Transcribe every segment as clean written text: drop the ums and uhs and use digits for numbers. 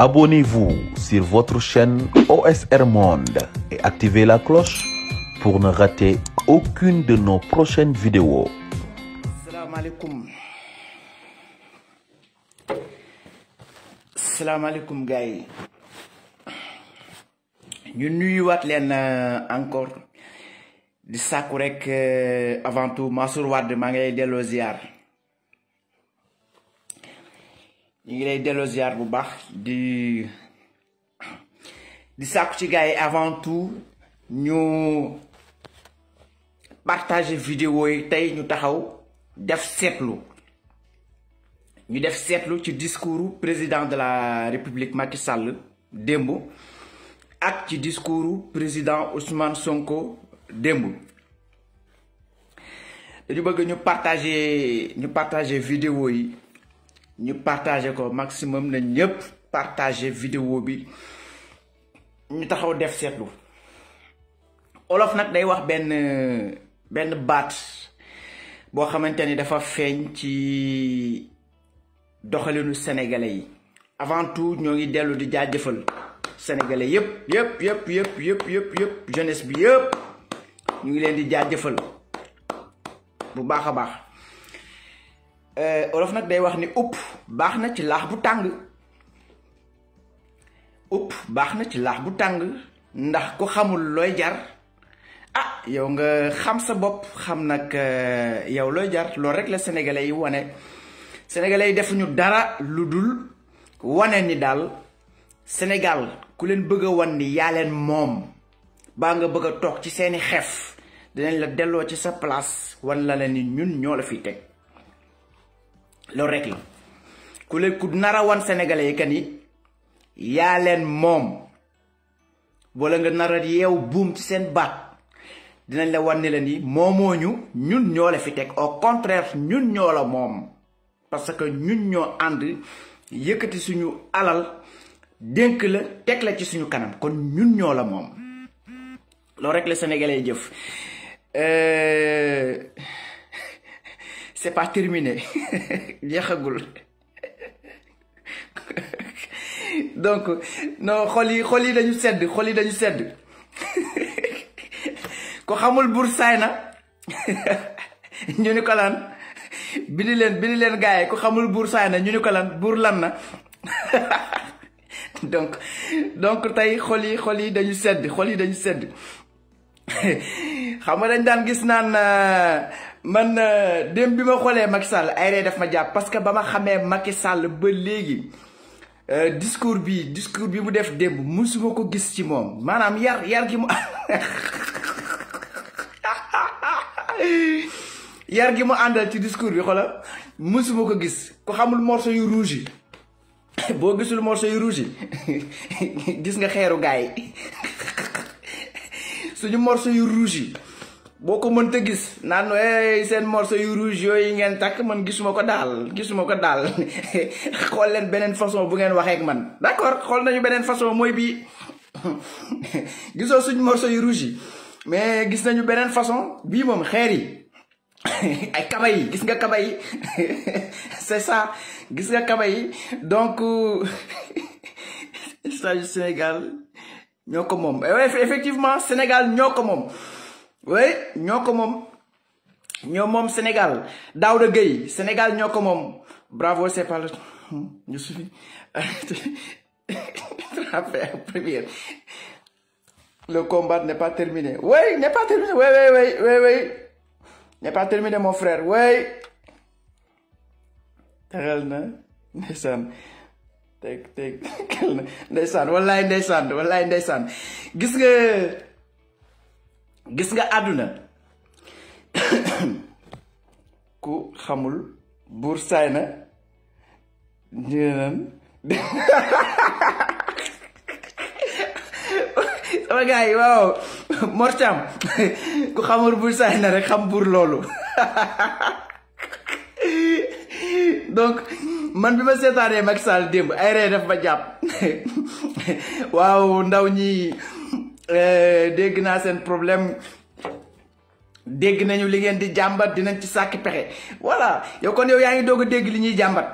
Abonnez-vous sur votre chaîne OSR Monde et activez la cloche pour ne rater aucune de nos prochaines vidéos. Salaamaaleykum gars yi ñu nuyuwaat leen encore di sàkku rek avant tout Mansour Wade maa ngi lay delloo ziar ñu ngi lay delloo ziar bu baax di sàkku ci gars yi avant tout ñu partager vidéo yi tey ñu taxaw def seetlu ci discours président de la République Macky Sall démb ak ci discours président Ousmane Sonko démb dañu bëgg ñu partager vidéo yi ñu partager ko maximum na ñëpp partager vidéo bi ñu taxaw def seetlu olof nag day wax benn baat boo xamante ni dafa feeñ ci doxalinu sénégalais yi avant tout ñoo ngi dellu di jaajëfal sénégalais yëpp jeunesse bi yëpp ñu ngi leen di jaajëfal bu baax a baax olof nag day wax ni upp baax na ci laax bu tàng ndax ku xamul looy jar yow nga xam sa bopp xam nag yow looy jar loolu rek la sénégalais yi wane. Sénégalais yi defuñu dara lu dul wane ni daal Sénégal ku leen bëgg a wan ni yaa leen moom baa nga bëgg a toog ci seeni xef dinañ la delloo ci sa place wan la ni ñun ñoo la fi teg loolu rek la ku nar a wan Sénégalais yi kan yi yaa leen moom wala nga nar a yeew buum ci seen baat dinañ la wan ni la ni moomoo ñun ñoo la fi teg au contraire ñun ñoo la moom. parce que ñun ñoo ànd yëkkati suñu alal dénk la teg la ci suñu kanam kon ñun ñoo la moom loolu rek la sénégalais jëf c'est pas terminé jeexagul donc non xol yi dañu sedd ko xamul Buur Sayna ñu ni ko lan bindi leen gars yi ku xamul Buur Sayna ñu ni ko lan buur lan na donc tey xol yi dañu sedd xam nga dañ daan gis naan man dem bi ma xoolee Macky Sall ay ree daf ma jàpp parce que ba ma xamee Macky Sall ba léegi discours bi mu def démb musuma ko gis ci moom maanaam yar gi mu yar gi mu àndal ci discours bi xoolal musuma ko gis ku xamul morceau yu rouge yi boo gisul morceau yu rouge yi gis nga xeeru gaay yi suñu morceau yu rouge yi boo ko mënta gis naan seen morceau yu rouge yooyu ngeen takk man gisuma ko daal xool leen beneen façon bu ngeen waxee ak man d'accord xool nañu beneen façon mooy bii gisoo suñu morceau yu rouge yi mais gis nañu beneen façon bii moom xeer yi ay kaba yi gis nga kaba yi c'est ça gis nga kaba yi donc Sénégal ñoo ko moom effectivement Sénégal ñoo ko moom ñoo moom Sénégal Daouda Gueye Sénégal ñoo ko moom bravo c'est pas je suis première le combat n'est pas terminé n'est pas terminé mon frère tegal na ndeysaan tegal na ndeysaan wallaay ndeysaan gis nga àdduna ku xamul Buur Sayna ñënan sama gars yi waaw Mor Thiam ku xamul Buur Sayna rek xam buur loolu donc man bi ma seetaanee Macky Sall démb ay ree daf ma jàpp waaw ndaw ñi dégg naa seen problème dégg nañu li ngeen di jàmbat dinañ ci sàkki pexe voilà yow kon yow yaa ngi doog a dégg li ñuy jàmbat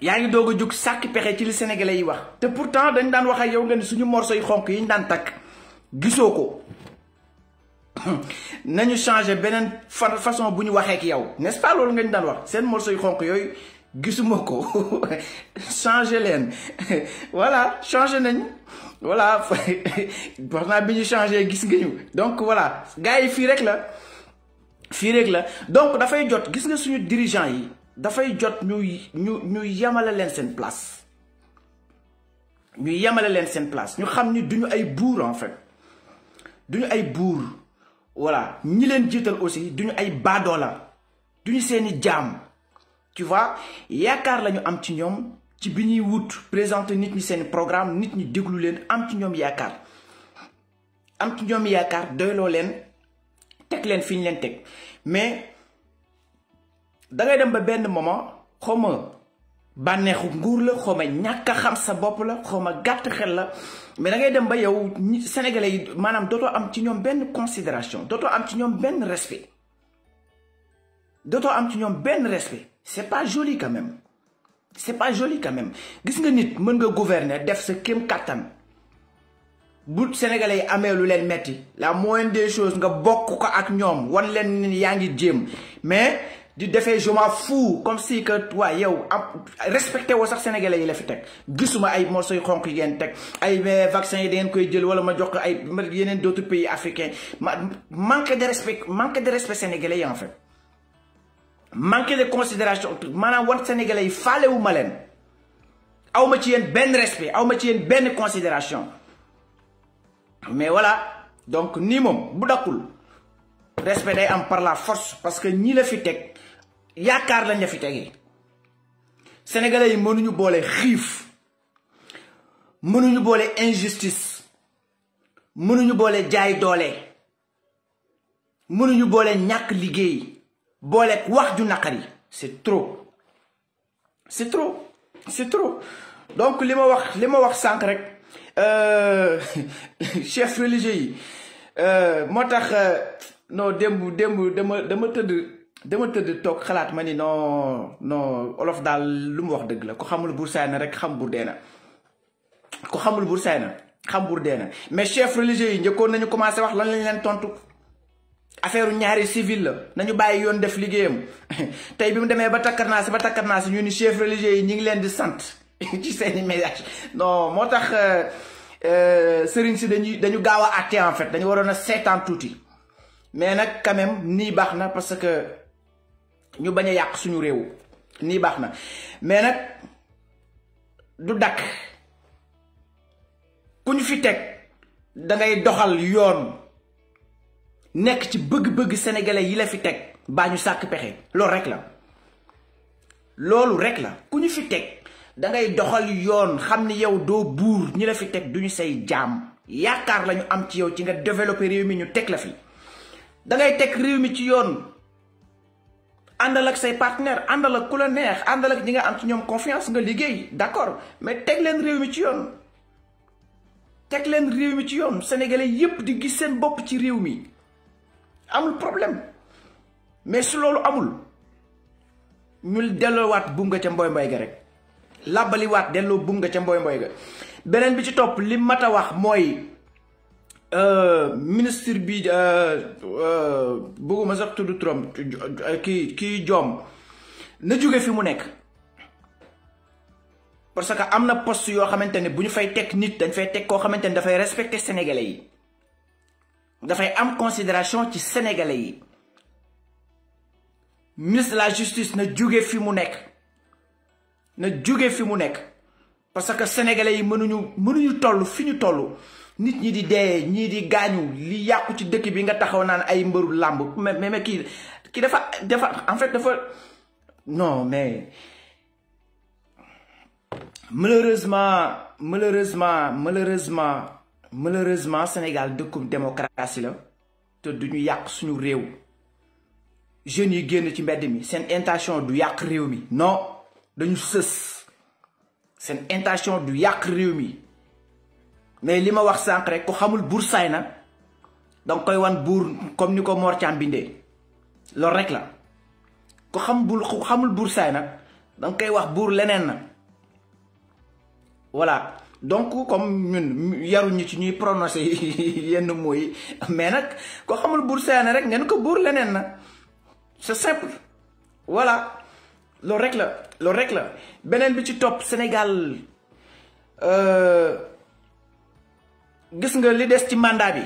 yaa ngi doog a jóg sàkki pexe ci li sénégalais yi wax te pourtant dañ daan wax ak yow nga ni suñu morceau yi xonk yi ñu daan takk gisoo ko nañu changé beneen façon bu ñu waxee ak yow n'est-ce pas loolu nga ñu daan wax seen morceau yi xonk yooyu gisuma ko changé leen voilà changé nañ voilà wax naa bi ñu changé gis nga ñu donc voilà gars yi fii rek la donc dafay jot gis nga suñu dirigeant yi dafay jot ñu yemale leen seen place ñu xam ni duñu ay buur en fait duñu ay buur voilà ñi leen jiital aussi duñu ay baadoola duñu seeni jaam tu vois yaakaar lañu am ci ñoom ci bi ñuy wut présenter nit ñi seen programme nit ñi déglu leen am ci ñoom yaakaar doyloo leen teg leen fi ñu leen teg mais dangay dem ba benn moment xawma bànneexu nguur la xawma ñàkk a xam sa bopp la xawma gàtt xel la mais dangay dem ba yow sénégalais yi maanaam dootoo am ci ñoom benn considération dootoo am ci ñoom benn respect c'est pas joli quand même gis nga nit mën nga gouverner def sa kéem kattan bu sénégalais yi amee lu leen metti la moindre des choses nga bokk ko ak ñoom wan leen ni yaa ngi jéem mais di defee je m'en fous comme si que waa yow respecté woo sax sénégalais yi la fi teg gisuma ay morceaux yu xonq yi ngeen teg ay vaccins yi da ngeen koy jël wala ma jox ko ay yeneen d'autres pays africains manque de respect sénégalais yi en fait manque de considération maanaam wan sénégalais yi faalewu ma leen awma ci yéen benn respect awma ci yéen benn considération mais voilà donc nii moom bu dakkul respect day am par la force parce que ñi la fi teg yaakaar lañ la fi tegee sénégalais yi mënuñu boole xiif mënuñu boole injustice mënuñu boole jaay doole mënuñu boole ñàkk liggéey boole wax ju naqari c'est trop donc li ma wax sànq rek chef religieux yi moo tax non démb dama tëdd toog xalaat ma ni non olof daal lu mu wax dëgg la ko xamul buur saay na rek xam buur dee na mais chef religieux yi njëkkoon nañu commencé wax lan lañ leen tontu affaire ñaari civil la nañu bàyyi yoon def liggéeyam tey bi mu demee ba takkarnaasi ñu ni chef religieux yi ñi ngi leen di sant ci seeni message non moo tax sëriñ si dañu gaaw a àtte en fait dañu waroon a seetaan tuuti mais nag quand même nii baax na parce que ñu bañ a yàq suñu réew nii baax na mais nag du dakk ku ñu fi teg dangay doxal yoon nekk ci bëgg-bëgg sénégalais yi la fi teg baa ñu sàkk pexe loolu rek la ku ñu fi teg dangay doxal yoon xam ni yow doo buur ñi la fi teg duñu say jaam yaakaar lañu am ci yow ci nga développer réew mi ñu teg la fi dangay teg réew mi ci yoon àndal ak say partenaire àndal ak ku la neex àndal ak ñi nga am ci ñoom confiance nga liggéey d'accord mais teg leen réew mi ci yoon sénégalais yépp di gis seen bopp ci réew mi amul problème mais su loolu amul ñu delloowaat buum nga ca mboy ga rek làbbaliwaat delloo buum nga ca mboy ga beneen bi ci topp li mat a wax mooy ministre bi bëgguma sax tudd Trump kii joom na jóge fi mu nekk parce que am na poste yoo xamante ne bu ñu fay teg nit dañ fay teg koo xamante ne dafay respecter sénégalais yi dafay am considération ci sénégalais yi ministre de la justice na jóge fi mu nekk parce que sénégalais yi mënuñu toll fi ñu toll nit ñi di dee ñii di gaañu li yàqu ci dëkk bi nga taxaw naan ay mbëru làmb mais kii dafa en fait dafa non mais malheureusement Sénégal dëkkub démocratie la te duñu yàq suñu réew jeunes yi génn ci mbedd mi seen intention du yàq réew mi non dañu sës seen intention du yàq réew mi mais li ma wax sànq rek ku xamul buur saay na danga koy wan buur comme ni ko Mor Thiam bindee loolu rek la ku xamul buur saay nag danga koy wax buur leneen na voilà donc comme ñun yaruñu ci ñuy prononcer yenn mooy mais nag ko xamul buur Sané rek ngeen ko buur leneen na c'est simple voilà loolu rek la beneen bi ci topp Sénégal gis nga li des ci mandat bi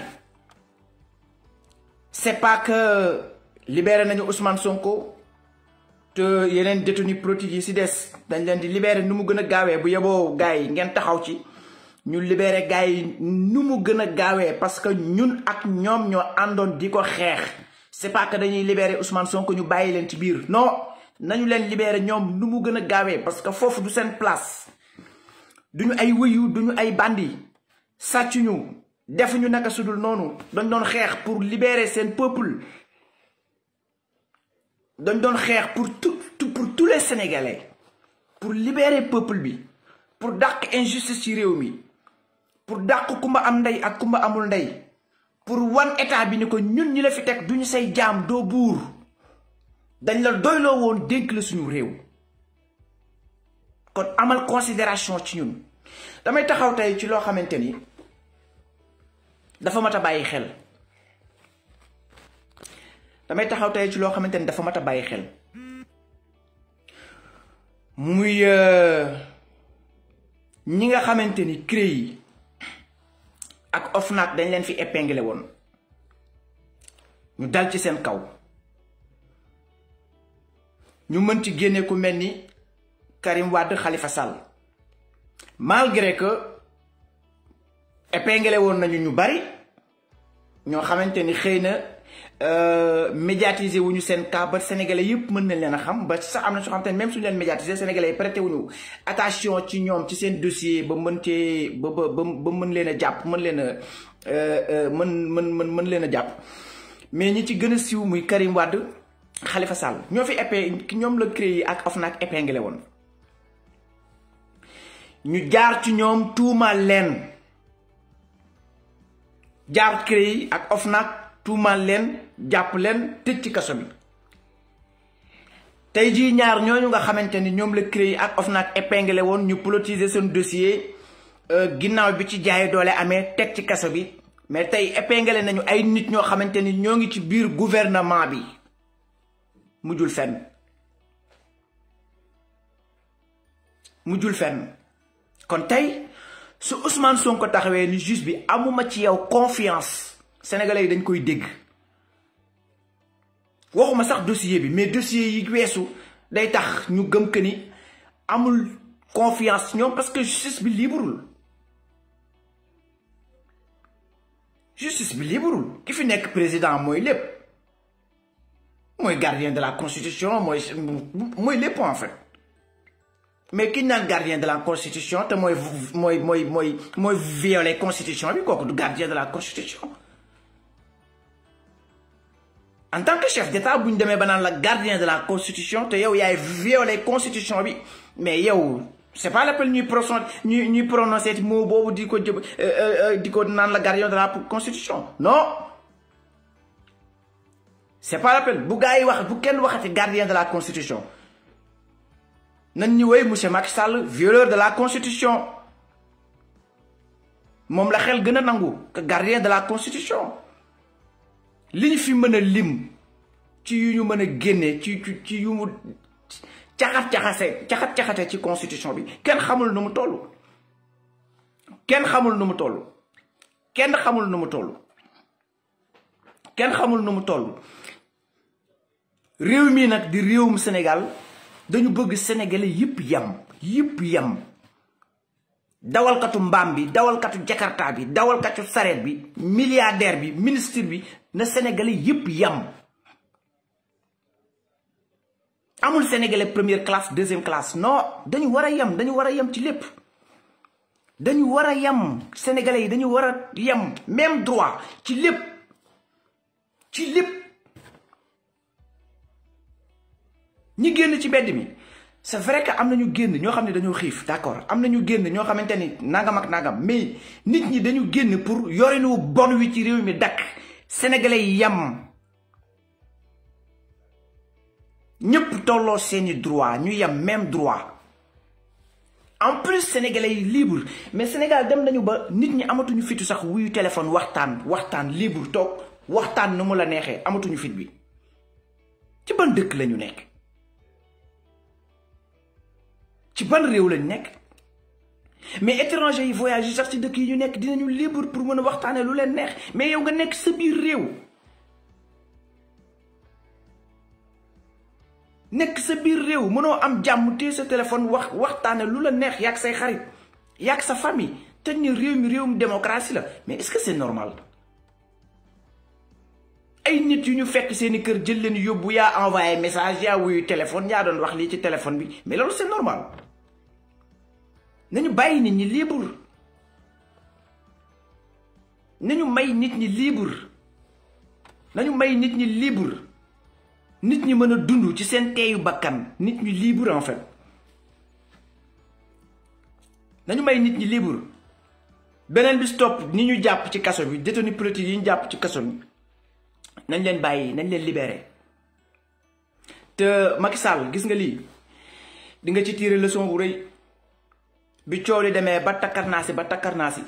c'est pas que libéré nañu Ousmane Sonko te yeneen détenus politiques yi si des dañ leen di libéré nu mu gën a gaawee bu yeboo gars yi ngeen taxaw ci ñu libéré gars yi nu mu gën a gaawee parce que ñun ak ñoom ñoo àndoon di ko xeex c'est pas que dañuy libéré Ousmane Sonko ñu bàyyi leen ci biir non nañu leen libéré ñoom nu mu gën a gaawee parce que foofu du seen place duñu ay wëyu duñu ay bandi sàccuñu defuñu naka sudul noonu dañ doon xeex pour libérer seen peuple dañ doon xeex pour tous les Sénégalais pour libérer peuple bi pour dàq injustice ci réew mi pour dàq kumba am ndey ak kumba amul ndey pour wan état bi ni ko ñun ñi la fi teg duñu say jaam doo buur dañ la doyloo woon dénk la suñu réew kon amal considération ci ñun damay taxaw tey ci loo xamante ni dafa mat a bàyyi xel muy ñi nga xamante ni CREI ak OFNAC dañ leen fi épinglé woon ñu dal ci seen kaw ñu mën ci génne ku mel ni Karim Wade Khalifa Sall malgré que épinglé woon nañu ñu bari ñoo xamante ni xëy na médiatiser wuñu seen cas ba sénégalais yëpp mën nañ leen a xam ba sax am na soo xamante ne même suñu leen médiatiser sénégalais yi prêté wuñu attention ci ñoom ci seen dossier ba mën cee ba mën leen a jàpp mën leen a mën leen a jàpp mais ñi ci gën a siiw muy Karim Wade Khalifa Sall ñoo fi ñoom la CREI ak OFNAC épinglé woon ñu jaar ci ñoom tuumaal leen jaar CREI ak OFNAC tuumaal leen jàpp leen tëj ci kaso bi tey jii ñaar ñooñu nga xamante ni ñoom la CREI ak OFNAC épinglé woon ñu politiser seen dossier ginnaaw bi ci jaay doole amee teg ci kaso bi mais tey épinglé nañu ay nit ñoo xamante ni ñoo ngi ci biir gouvernement bi mujjul fenn kon tey su Ousmane Sonko taxawee ni juge bi amuma ci yow confiance sénégalais yi dañ koy dégg waxuma sax dossier bi mais dossier yi weesu day tax ñu gëm que ni amul confiance ñoom parce que justice bi libreul ki fi nekk président mooy lépp mooy gardien de la constitution mooy lépp en fait mais ki ñu naan gardien de la constitution te mooy violer constitution bi kooku du gardien de la constitution en tant que chef d'état bu ñu demee ba naan la gardien de la constitution te yow yaay violer constitution bi mais yow c'est pas l'appel ñuy prononcer mot boobu di ko naan la gardien de la constitution non c'est pas l'appel bu gars yi wax bu kenn waxati gardien de la constitution nañ ñu woy monsieur Macky Sall violeur de la constitution moom la xel gën a nangu que gardien de la constitution li ñu fi mën a lim ci yu ñu mën a génne ci yu mu caxat-caxate ci constitution bi kenn xamul nu mu toll réew mi nag di réewum Sénégal dañu bëgg sénégalais yëpp yam dawalkatu mbaam bi dawalkatu jakarta bi dawalkatu sareet bi milliardaire bi ministre bi na sénégalais yëpp yam amul sénégalais première classe deuxième classe non dañu war a yam ci lépp dañu war a yam sénégalais yi dañu war a yam même droit ci lépp ñi génn ci mbedd mi c'est vrai que am na ñu génn ñoo xam ne dañoo xiif d'accord am na ñu génn ñoo xamante ni nangam ak nangam mais nit ñi dañu génn pour yorinu bon wi ci réew mi dakk sénégalais yi yam ñëpp tolloo seeni droit ñu yam même droit en plus sénégalais yi libre mais Sénégal dem nañu ba nit ñi amatuñu fitu sax wuyu téléphone waxtaan libre toog waxtaan nu mu la neexee amatuñu fit bi ci ban dëkk lañu nekk ci ban réew lañu nekk mais étranger yi voyage sax ci dëkk yi ñu nekk dinañu libre pour mën a waxtaanee lu leen neex mais yow nga nekk sa biir réew nekk sa biir réew mënoo am jàmm téye sa téléphone waxtaane lu la neex yàgg say xarit yàgg sa famille te ni réewum démocratie la mais est-ce que c'est normal ay nit yu ñu fekk seeni kër jël leen yóbbu yaa envoyé message yaa wuyu téléphone yaa doon wax lii ci téléphone bi mais loolu c'est normal nañu bàyyi nit ñi libre nañu may nit ñi libre nañu may nit ñi libre nit ñi mën a dund ci seen teeyu bakkan nit ñi libre en fait nañu may nit ñi libre beneen bi stop ni ñu jàpp ci kaso bi détenu politique yi ñu jàpp ci kaso bi nañ leen bàyyi nañ leen libéré te Macky Sall gis nga lii di nga ci tirer leçon bu rëy bi coow li demee ba takkarnaasi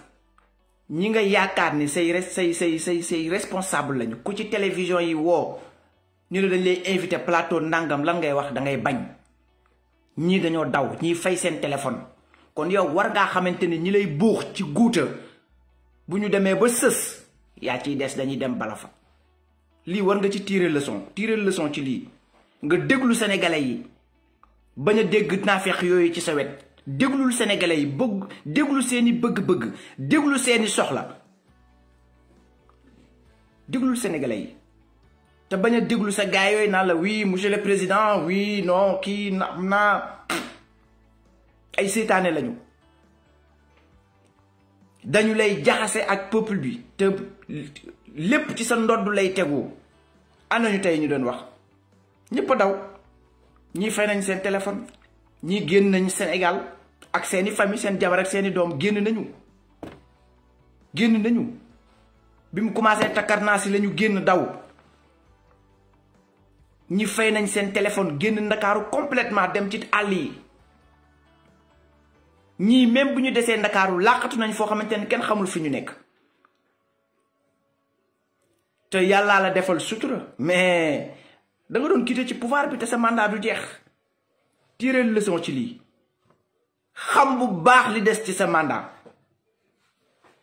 ñi nga yaakaar ni say responsable lañu ku ci télévision yi woo ñu ne dañ lay invité plateau ndàngam lan ngay wax da ngay bañ ñii dañoo daw ñii fay seen téléphone kon yow war ngaa xamante ni ñi lay buux ci guuta bu ñu demee ba sës yaa ciy des dañuy dem bala fa lii war nga ci tirer leçon ci lii nga déglu sénégalais yi bañ a dégg naafeq yooyu ci sa wet déglul sénégalais yi déglu seeni bëgg-bëgg déglu seeni soxla déglul sénégalais yi te bañ a déglu sa gars yooyu naan la oui monsieur le président oui non kii naa ay seytaane lañu dañu lay jaxase ak peuple bi te lépp ci sa ndodd lay tegu ana ñu tey ñu doon wax ñëpp a daw ñii fay nañ seen téléphone ñii génn nañ Sénégal ak seeni famille seen jabar ak seeni doom génn nañu bi mu commencé takkarnaasi la ñu génn daw ñi fay nañ seen téléphone génn ndakaaru complètement dem ci àll yi ñii même bu ñu desee ndakaaru làqatu nañ foo xamante ne kenn xamul fi ñu nekk te yàllaa la defal sutura mais da nga doon quitter ci pouvoir bi te sa mandat du jeex tirer leçon ci lii xam bu baax li des ci sa mandat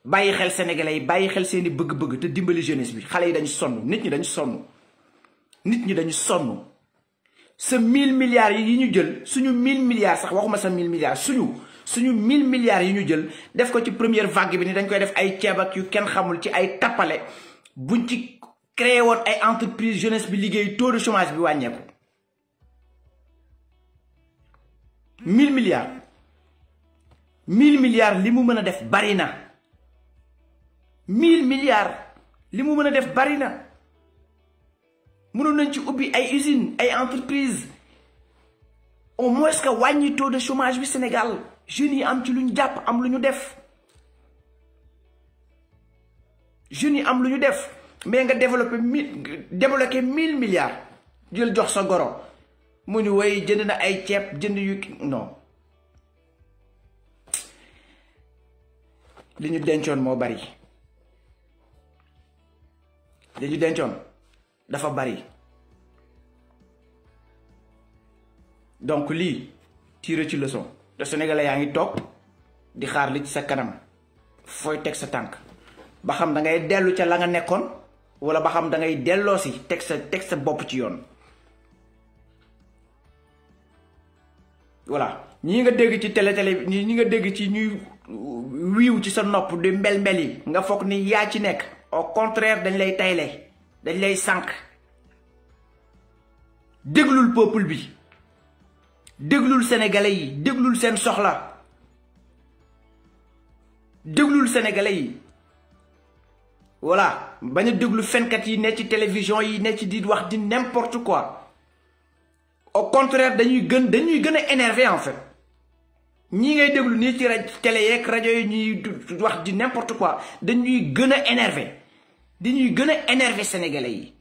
bàyyi xel sénégalais yi bàyyi xel seeni bëgg-bëgg te dimbali jeunesse bi xale yi dañu sonn nit ñi dañu sonn sa 1000 milliards yi ñu jël suñu 1000 milliards sax waxuma sa 1000 milliards suñu 1000 milliards yi ñu jël def ko ci première vague bi ni dañ koy def ay ceeb ak yu kenn xamul ci ay tappale buñ ci créé woon ay entreprise jeunesse bi liggéey taux de chômage bi wàññeeku 1000 milliards li mu mën a def bari na 1000 milliards li mu mën a def bari na mënoon nañ ci ubbi ay usines ay entreprises au moins que wàññi taux de chômage bi Sénégal jeunes yi am ci lu ñu jàpp am lu ñu def mais nga débloqué 1000 milliards jël jox sa goro mu ñu woy jënd na ay ceeb jënd yu non li ñu dencoon moo bari li ñu dencoon dafa bari donc lii tirer ci leçon te sénégalais yaa ngi toog di xaar li ci sa kanam fooy teg sa tànk ba xam da ngay dellu ca la nga nekkoon wala ba xam da ngay delloo si teg sa bopp ci yoon voilà ñii nga dégg ci télé ñi nga dégg ci ñuy wiiw ci sa nopp di mbel yi nga foog ni yaa ci nekk au contraire dañ lay tayle dañ lay sànq déglul peuple bi déglul sénégalais yi déglul seen soxla déglul sénégalais yi voilà bañ a déglu fenkat yi ne ci télévision yi ne ci di wax di n'importe quoi au contraire dañuy gën a énervé en fait ñii ngay déglu nii ci télé yeeg rajo yi ñuy wax di n'importe quoi dañuy gën a énervé dañuy gën a énervé sénégalais yi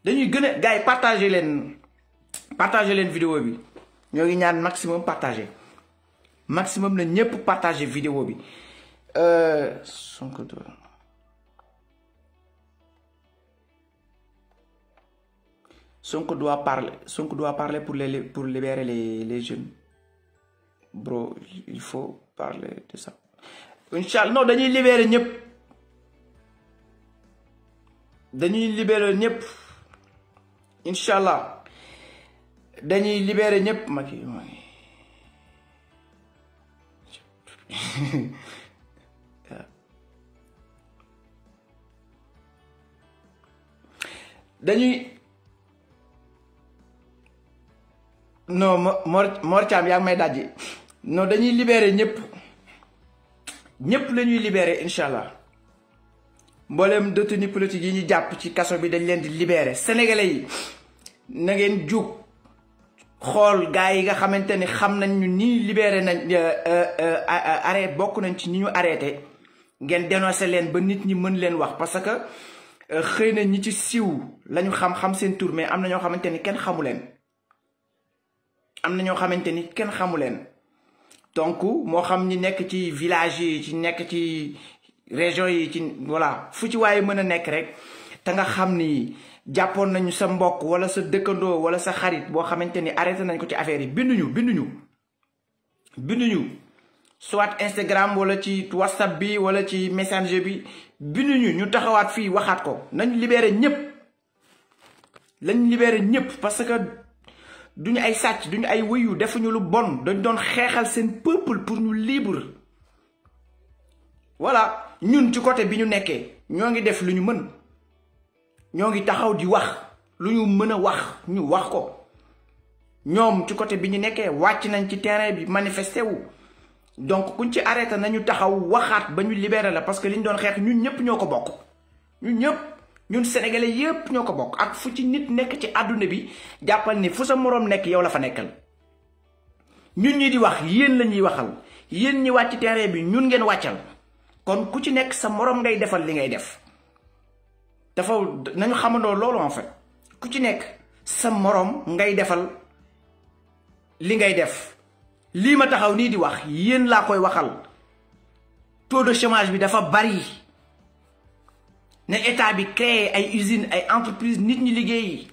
dañuy gën a gars yi partagé leen vidéo bi ñoo ngi ñaan maximum partager maximum na ñëpp partager vidéo bi Sonko doit parler pour libérer les jeunes bro, il faut parler de ça. Inch'Allah non dañuy libérer ñëpp Inch'Allah dañuy libérer ñëpp Macky dañuy non Mor Thiam yaa ngi may dajji non dañuy libérer ñëpp la ñuy libérer Inch'Allah mboolem détenu politique yi ñu jàpp ci kaso bi dañ leen di libérer. Sénégalais yi na ngeen jug xool gars yi nga xamante ni xam nañ ñu nii libéré nañ arrêté bokk nañ ci ñi ñu arrêté ngeen dénoncé leen ba nit ñi mën leen wax parce que xëy na ñi ci siiw lañu xam seen tur mais am na ñoo xamante ni kenn xamu leen. Donc moo xam ñi nekk ci village yi ci nekk ci région yi ci voilà fu ci waaye mën a nekk rek te nga xam ni jàppoon nañu sa mbokk wala sa dëkkandoo wala sa xarit boo xamante ni arrêté nañ ko ci affaire yi binduñu soit Instagram wala ci WhatsApp bi wala ci Messenger bi binduñu ñu taxawaat fii waxaat ko nañ libéré ñëpp parce que duñu ay sàcc duñu ay wëyu defuñu lu bon dañ doon xeexal seen peuple pour ñu libre voilà ñun ci côté bi ñu nekkee ñoo ngi def lu ñu mën ñoo ngi taxaw di wax lu ñu mën a wax ñu wax ko ñoom ci côté bi ñu nekkee wàcc nañ ci terrain bi manifesté wu donc kuñ ci arrêté nañu taxaw waxaat ba ñu libéré la parce que li ñu doon xeex ñun ñëpp ñoo ko bokk ñun sénégalais yépp ñoo ko bokk ak fu ci nit nekk ci àdduna bi jàppal ni fu sa moroom nekk yow la fa nekkal ñun ñi di wax yéen la ñuy waxal yéen ñi wàcc terrain bi ñun ngeen wàccal kon ku ci nekk sa moroom ngay defal li ngay def dafa nañu xamandoo loolu en fait ku ci nekk sa moroom ngay defal li ngay def lii ma taxaw nii di wax yéen laa koy waxal taux de chômage bi dafa bari ne état bi créé ay usines ay entreprises nit ñi liggéey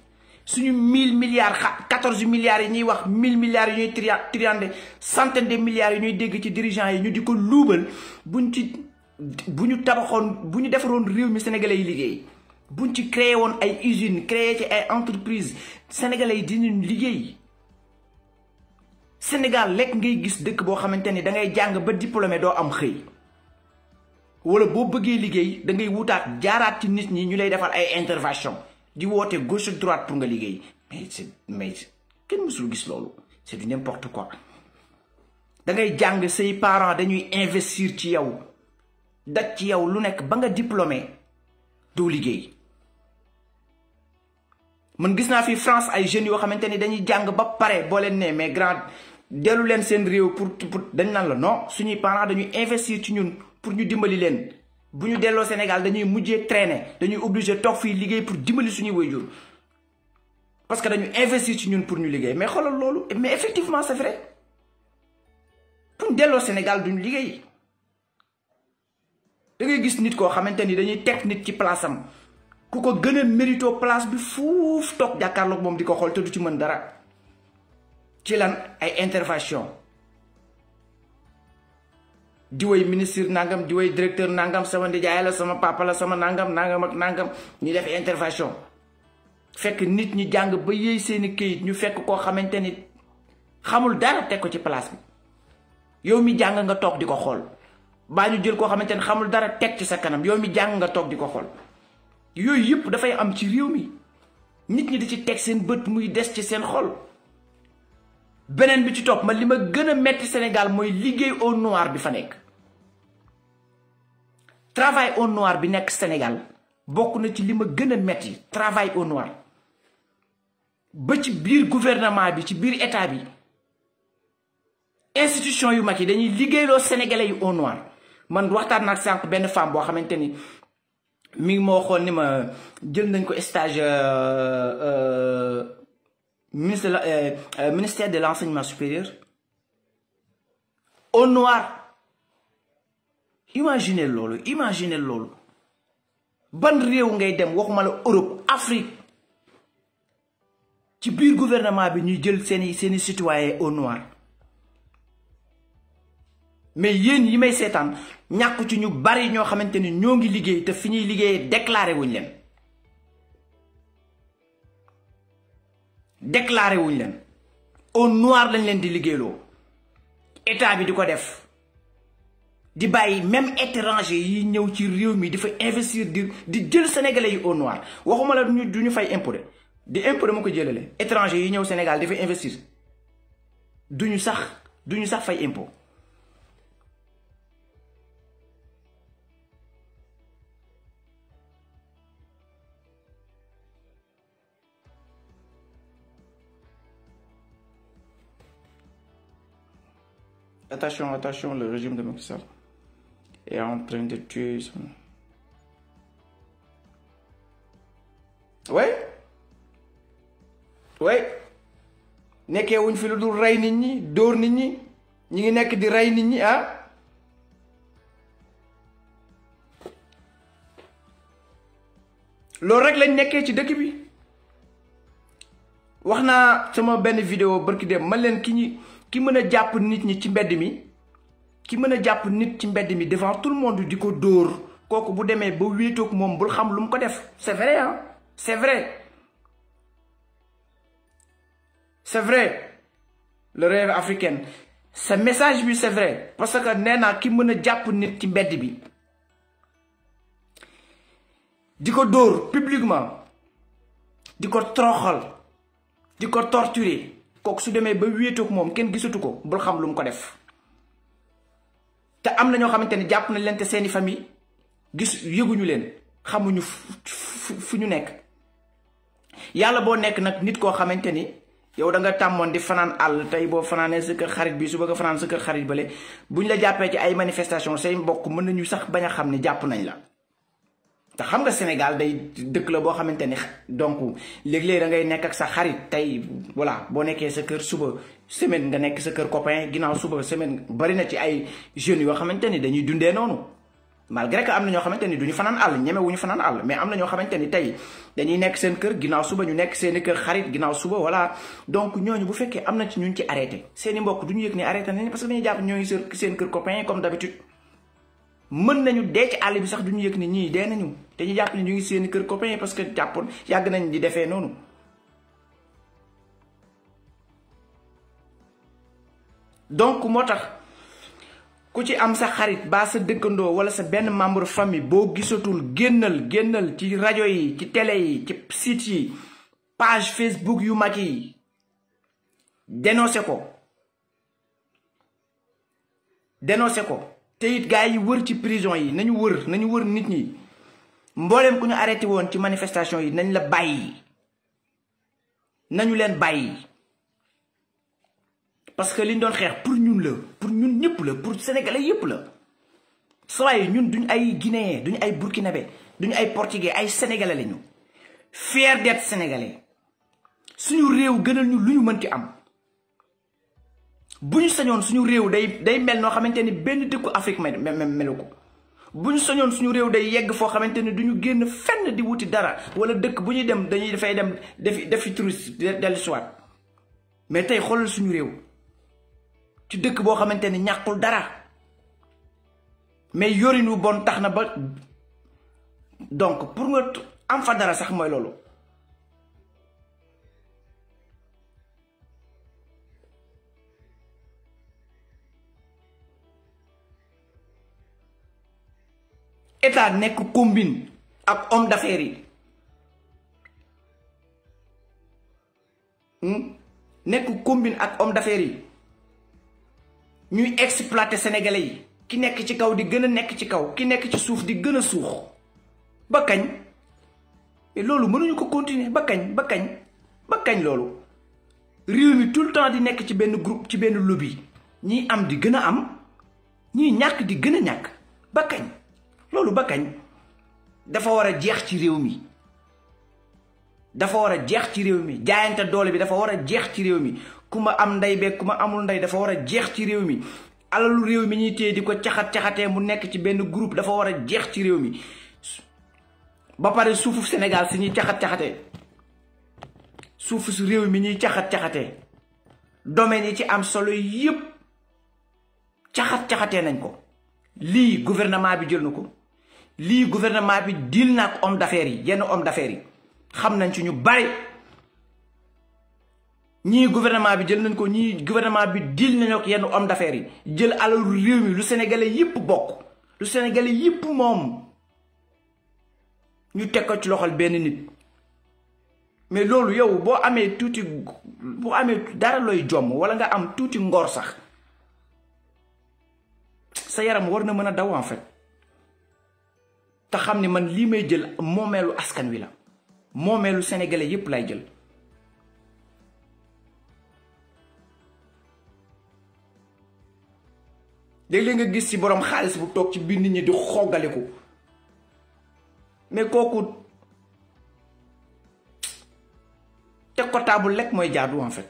suñu 1000 milliards 14 milliards yi ñuy wax 1000 milliards yi ñuy triandé centaine de milliards yi ñuy dégg ci dirigeants yi ñu di ko luubal bu ñu tabaxoon bu ñu defaroon réew mi sénégalais yi liggéey buñ ci créé woon ay usines créé ci ay entreprises sénégalais yi dinañ liggéey Sénégal lekk ngay gis dëkk boo xamante ni da ngay jàng ba diplômé doo am xëy wala boo bëggee liggéey da ngay wutaat jaaraat ci nit ñi ñu lay defal ay intervention di woote gauche droite pour nga liggéey mais kenn mësul gis loolu c'est du n'importe quoi da ngay jàng say parents dañuy investir ci yow daj ci yow lu nekk ba nga diplômé doo liggéey man gis naa fi France ay jeunes yoo xamante ni dañuy jàng ba pare boo leen ne mais grand dellu leen seen réew pour dañ naan la non suñuy parents dañuy investir ci ñun pour ñu dimbali leen bu ñu delloo Sénégal dañuy mujjee traîner dañuy obligé toog fii liggéey pour dimbali suñuy waajur parce que dañu investir ci ñun pour ñu liggéey mais xoolal loolu mais effectivement c'est vrai pour ñu delloo Sénégal duñu liggéey da ngay gis nit koo xamante ni dañuy teg nit ci place am ku ko gën a mérito place bi fuuf toog jàkkaarloog moom di ko xool te du ci mën dara ci lan ay intervention di woy ministre nangam di woy directeur nangam sama ndijaay la sama papa la sama nangam ak nangam ñu def intervention fekk nit ñi jàng ba yéey seeni këyit ñu fekk koo xamante ni xamul dara teg ko ci place bi yow mi jàng nga toog di ko xool baa ñu jël koo xamante ni xamul dara teg ci sa kanam yow mi jàng nga toog di ko xool yooyu yëpp dafay am ci réew mi nit ñi di ci teg seen bët muy des ci seen xol. beneen bi ci topp ma li ma gën a metti Sénégal mooy liggéey au noir bi fa nekk travail au noir bi nekk Sénégal bokk na ci li ma gën a metti travail au noir ba ci biir gouvernement bi ci biir état bi institution yu mag yi dañuy liggéeyloo sénégalais yu au noir man waxtaan naa sànq benn femme boo xamante ni mi ngi moo xool ni ma jël nañ ko stage ministère de l'enseignement supérieur au noir. Imaginez loolu ban réew ngay dem waxuma la Europe Afrique ci biir gouvernement bi ñuy jël seeni citoyens au noir. Mais yéen yi may seetaan ñàkk ci ñu bari ñoo xamante ni ñoo ngi liggéey te fi ñuy liggéeyee déclaré wuñ leen au noir lañ leen di liggéeyloo état bi di ko def di bàyyi même étranger yi ñëw ci réew mi di fa investir di jël sénégalais yi au noir waxuma la du ñu fay impôt di impôt dama ko jëlale étranger yi ñëw Sénégal di fa investir duñu sax fay impôt. Attention, le régime de Macky Sall est en train de tuer son... Ouais. nekkee wuñ fi lu dul rey nit ñi dóor nit ñi ñi ngi nekk di rey nit ñi ah. loolu rek lañ nekkee ci dëkk bi. wax naa sama benn vidéo barki dem man leen ki mën a jàpp nit ñi ci mbedd mi devant tout le monde di ko dóor kooku bu demee ba wéetoog moom bul xam lu mu ko def. C'est vrai hein, c'est vrai le rêve africain ce message bi c'est vrai parce que nee naa ki mën a jàpp nit ci mbedd bi di ko dóor publiquement di ko toroxal di ko torturer kooku su demee ba wéetoog moom kenn gisatu ko bul xam lu mu ko def. te am na ñoo xamante ni jàpp nañ leen te seeni famille yëguñu leen xamuñu fu ñu nekk. yàlla boo nekk nag nit koo xamante ni yow da nga tàmmoon di fanaan àll tey boo fanaanee sa kër xarit bi su bëgg a fanaan sa kër xarit bale buñ la jàppee ci ay manifestation say mbokk mën nañu sax bañ a xam ne jàpp nañ la. te xam nga Sénégal day dëkk la boo xamante ni donc léeg-léeg da ngay nekk ak sa xarit tey voilà boo nekkee sa kër suba semaine nga nekk sa kër copain ginnaaw suba semaine bari na ci ay jeunes yoo xamante ni dañuy dundee noonu. malgré que am na ñoo xamante ni duñu fanaan àll ñemewuñu fanaan àll mais am na ñoo xamante ni tey dañuy nekk seen kër ginnaaw suba ñu nekk seeni kër xarit ginnaaw suba voilà. donc ñooñu bu fekkee am na ci ñun ci arrêté seeni mbokk duñu yëg ni arrêté nañ parce que dañuy jàpp ñooy seen kër copain comme d'habitude. mën nañu dee ci àll bi sax duñu yëg ni ñii dee nañu te ñu jàpp ni ñu ngi seeni kër copain parce que jàppoon yàgg nañ di defee noonu. donc moo tax ku ci am sa xarit ba sa dëkkandoo wala sa benn membre famille boo gisatul génnal ci rajo yi ci télé yi ci site yi page Facebook yu mag yi dénoncé ko te it gars yi wër ci prison yi nañu wër nit ñi mbooleem ku ñu arrêté woon ci manifestation yi nañ la bàyyi nañu leen bàyyi parce que liñ doon xeex pour ñun ñëpp la pour sénégalais yëpp la saa yi ñun duñ ay guinéen duñ ay burkinabé duñ ay portugais ay sénégalais lañu fier d'être sénégalais suñu réew gënal ñu lu ñu mënti am. bu ñu sañoon suñu réew day mel noo xamante ni benn dëkku Afrique melu ko bu ñu sañoon suñu réew day yegg foo xamante ni du ñu génn fenn di wuti dara wala dëkk bu ñuy dem dañuy dafay dem defi touriste dellu siwaat mais tey xoolal suñu réew ci dëkk boo xamante ni ñàkkul dara mais yorinu bon tax na ba donc pour nga am fa dara sax mooy loolu. état nekk combine ak homme d'affaires yi nekk combine ak homme d'affaires yi ñuy exploiter sénégalais yi ki nekk ci kaw di gën a nekk ci kaw ki nekk ci suuf di gën a suux ba kañ loolu mënuñu ko continuer ba kañ loolu réew mi tout le temps di nekk ci benn groupe ci benn lobby ñiy am di gën a am ñiy ñàkk di gën a ñàkk ba kañ loolu ba kañ dafa war a jeex ci réew mi dafa war a jeex ci réew mi jaayante doole bi dafa war a jeex ci réew mi ku ma am ndey beeg ku ma amul ndey dafa war a jeex ci réew mi alalu réew mi ñuy téye di ko caxat-caxatee mu nekk ci benn groupe dafa war a jeex ci réew mi ba pare suufu Sénégal si ñuy caxat-caxatee suufu su réew mi ñuy caxat-caxatee domaine yi ci am solo yépp caxat-caxatee nañ ko lii gouvernement bi jël na ko lii gouvernement bi dil na ak homme d'affaires yi yenn homme d'affaires yi xam nañ ci ñu bari ñii gouvernement bi jël nañ ko ñii gouvernement bi dil nañu ak yenn homme d'affaires yi jël alalu réew mi lu sénégalais yépp bokk lu sénégalais yépp moom ñu teg ko ci loxol benn nit mais loolu yow boo amee tuuti boo amee dara looy jomm wala nga am tuuti ngor sax sa yaram war na mën a daw en fait te xam ni man lii may jël moomeelu askan wi la moomeelu sénégalais yépp lay jël léeg-léeg nga gis ci boroom xaalis bu toog ci biir nit ñi di xoggaliku mais kooku teg ko taabul lekk mooy jaadu en fait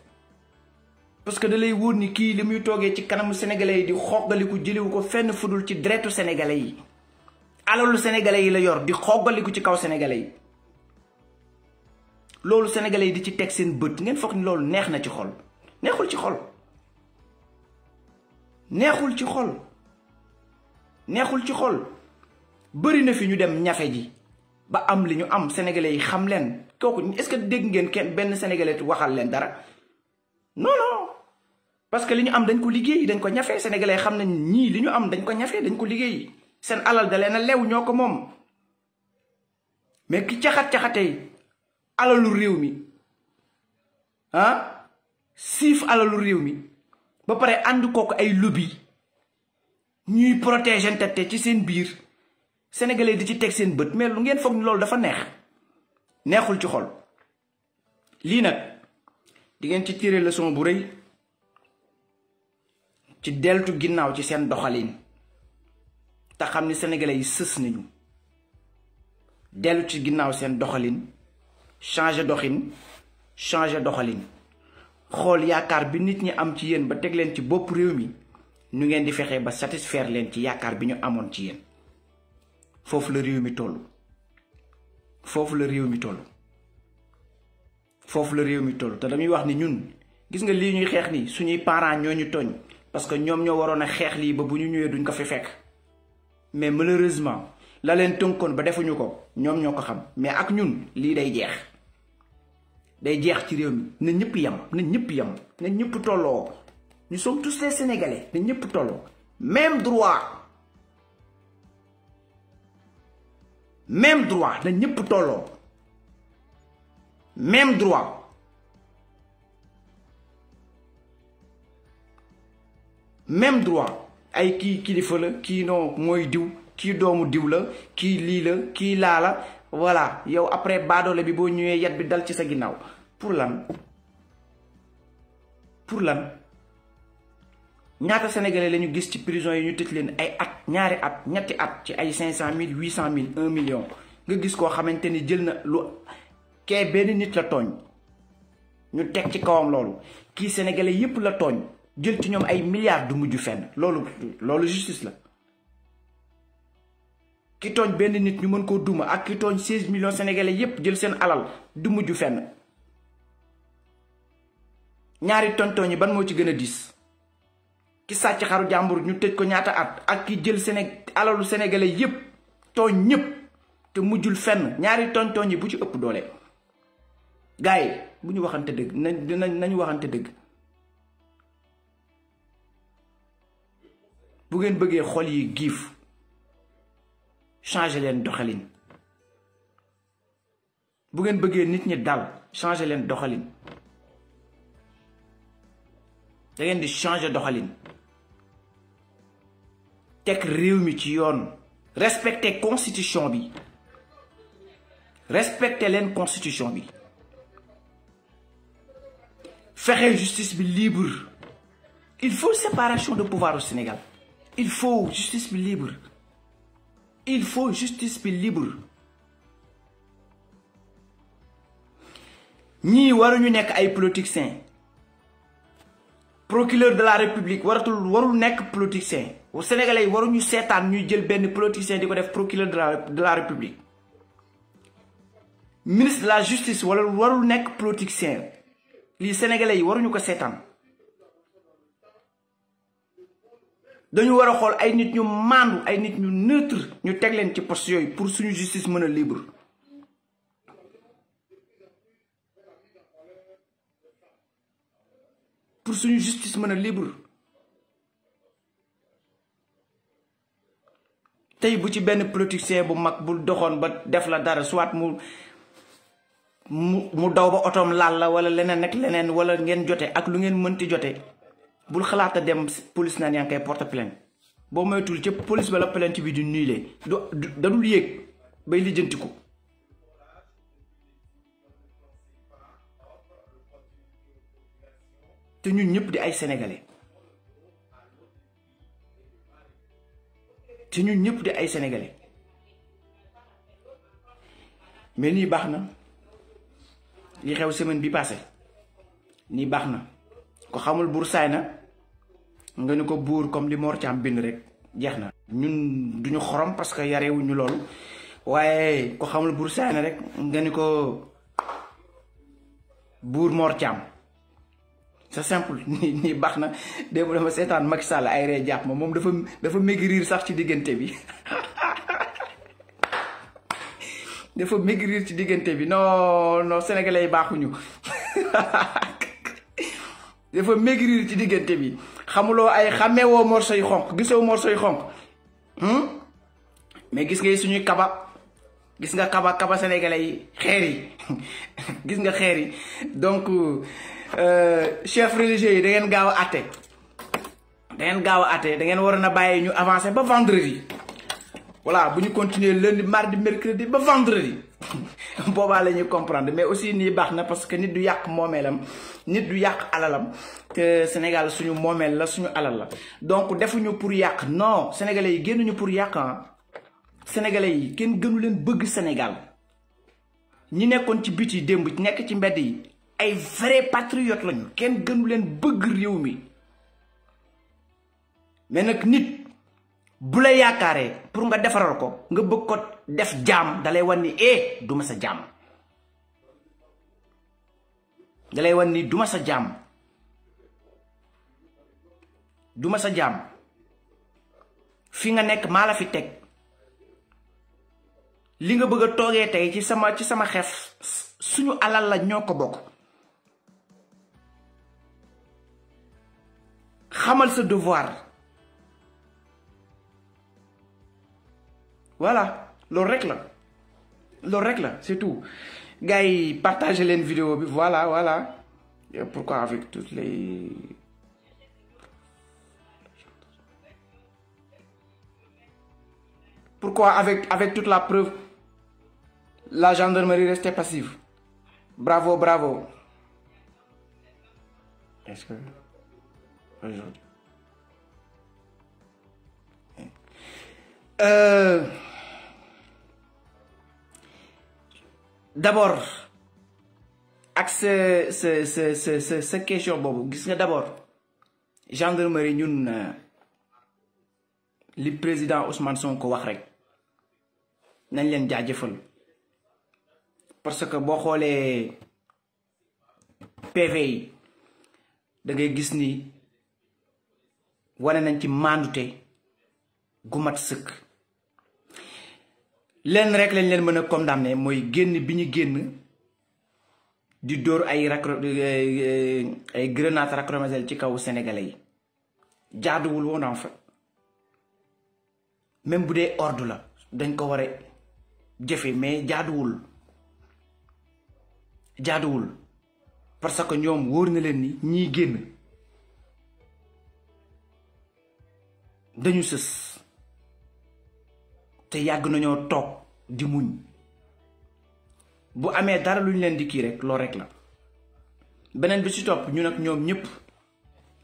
parce que da lay wóor ni kii li muy toogee ci kanamu sénégalais yi di xoggaliku jëliwu ko fenn fudul ci deretu sénégalais yi alalu sénégalais yi la yor di xoggaliku ci kaw sénégalais yi loolu sénégalais yi di ci teg seen bët ngeen foog ni loolu neex na ci xol neexul ci xol neexul ci xol neexul ci xol bëri na fi ñu dem ñafe ji ba am li ñu am sénégalais yi xam leen kooku est-ce que dégg ngeen kenn benn sénégalais waxal leen dara non non parce que li ñu am dañ ko liggéey dañ ko ñafe sénégalais xam nañ ñii li ñu am dañ ko ñafe dañ ko liggéey seen alal da leen a lew ñoo ko moom mais ki caxat-caxatee alalu réew mi siif alalu réew mi ba pare ànd kooku ay lobby ñuy protéger te ci seen biir sénégalais di ci teg seen bët mais lu ngeen foog ni loolu dafa neexul ci xol lii nag di ngeen ci tirer leçon bu rëy ci deltu ginnaaw ci seen doxalin te xam ni sénégalais yi sës nañu dellu ci ginnaaw seen doxalin changer doxalin xool yaakaar bi nit ñi am ci yéen ba teg leen ci bopp réew mi ñu ngeen di fexe ba satisfaire leen ci yaakaar bi ñu amoon ci yéen foofu la réew mi toll foofu la réew mi toll foofu la réew mi toll te damuy wax ni ñun gis nga lii ñuy xeex ni suñuy parents ñoo ñu tooñ parce que ñoom ñoo waroon a xeex lii ba bu ñu ñëwee duñ ko fi fekk mais malheureusement la leen tënkoon ba defuñu ko ñoom ñoo ko xam mais ak ñun lii day jeex ci réew mi na ñëpp yem na ñëpp tolloo nous sommes tous les sénégalais na ñëpp tolloo même droit na ñëpp tolloo même droit ay kii kilifa la kii non mooy diw kii doomu diw la kii lii la kii laa la voilà yow après baadoole bi boo ñëwee yat bi dal ci sa ginnaaw pour lan ñaata sénégalais la ñu gis ci prison yi ñu tëj leen ay at ñaari at ñetti at ci ay 500 000 800 000 1 million nga gis koo xamante ni jël na lu kee benn nit la tooñ ñu teg ci kawam loolu kii sénégalais yépp la tooñ jël ci ñoom ay milliards du mujj fenn loolu justice la ki tooñ benn nit ñu mën koo duma ak ki tooñ 16 millions sénégalais yépp jël seen alal du mujj fenn ñaari tooñ yi ban moo ci gën a diis ki sàcc xaru jàmbur ñu tëj ko ñaata at ak ki jël alalu sénégalais yépp tooñ ñépp te mujjul fenn ñaari tooñ yi bu ci ëpp doole gars yi bu ñu waxante dëgg nañu waxante dëgg bu ngeen bëggee xol yi giif changer leen doxalin bu ngeen bëggee nit ñi dal changer leen doxalin da ngeen di changer doxalin teg réew mi ci yoon respecter constitution bi respecter leen constitution bi fexe justice bi libre il faut séparation de pouvoir au Sénégal il faut justice bi libre ñii waruñu nekk ay politiciens procureur de la république warul nekk politicien sénégalais yi waruñu seetaan ñuy jël benn politicien di ko def procureur de la république ministre de la justice warul nekk politicien lii sénégalais yi waruñu ko seetaan dañu war a xool ay nit ñu maandu ay nit ñu neutre ñu teg leen ci poste yooyu pour suñu justice mën a libre pour suñu justice mën a libre tey bu ci benn politicien bu mag bu doxoon ba def la dara soit mu daw ba otoom laal la wala leneen ak leneen wala ngeen jote ak lu ngeen mënti jote bul xalaata dem police naan yaa ngi koy porte plainte boo moytul ca police ba la plainte bi di nuylee dadul yéeg bay lijjanti ko te ñun ñëpp di ay sénégalais mais nii baax na li xew semaine bi passé nii baax na ko xamul buur saay na nga ni ko buur comme li Mor Thiam bind rek jeex na ñun duñu xorom parce que yarewuñu loolu waaye ko xamul buur saay na rek nga ni ko buur Mor Thiam c'est simple nii baax na démb dama seetaan Macky Sall ay ree jàpp ma moom dafa maigrir sax ci diggante bi dafa maigrir ci diggante bi non sénégalais yi baaxuñu dafa maigrir ci diggante bi xamuloo ay xàmmeewoo morso yu xonq gisoo morso yu xonq mais gis nga suñuy gis nga kaba sénégalais yi xeer yi gis nga xeer yi donc chef religieux yi da ngeen gaaw a àtte da ngeen waroon a bàyyi ñu avancer ba vendredi voilà bu ñu continuer lundi mardi mercredi ba vendredi boobaa la ñuy comprendre mais aussi nii baax na parce que nit du yàq moomeelam nit du yàq alalam te Sénégal suñu moomeel la suñu alal la donc defuñu pour yàq non sénégalais yi génnuñu pour yàq sénégalais yi kenn gënu leen bëgg Sénégal ñi nekkoon ci biti démb nekk ci mbedd yi ay vrai patriote lañu kenn gënu leen bëgg réew mi mais nag nit bu la yaakaaree pour nga defaral ko nga bëgg ko def jaam dalay wan ni du ma sa jaam dalay wan ni du ma sa jaam fi nga nekk maa la fi teg li nga bëgg a toogee tey ci sama xef suñu alal la ñoo ko bokk xamal sa devoir voilà loolu rek la c'est tout gars yi partagez leen vidéo bi voilà pourquoi avec toutes les pourquoi avec toute la preuve la gendarmerie restait passive bravo est-ce que aujourd'hui d'abord ak sa question boobu gis nga d'abord gendarmerie ñun li président Ousmane Sonko wax rek nañ leen jaajëfal parce que boo xoolee PV yi da ngay gis ni wane nañ ci maandute gu mat sëkk leen rek lañ leen mën a condamné mooy génn bi ñu génn di dóor ay grenades lacrymogènes ci kaw sénégalais yi jaaduwul woon en fait même bu dee ordre la dañ ko war a jëfe mais jaaduwul parce que ñoom wóor na leen ni ñii génn dañu sës te yàgg nañoo toog di muñ bu amee dara lu ñu leen di kii rek loolu rek la beneen bi ci topp ñu nag ñoom ñëpp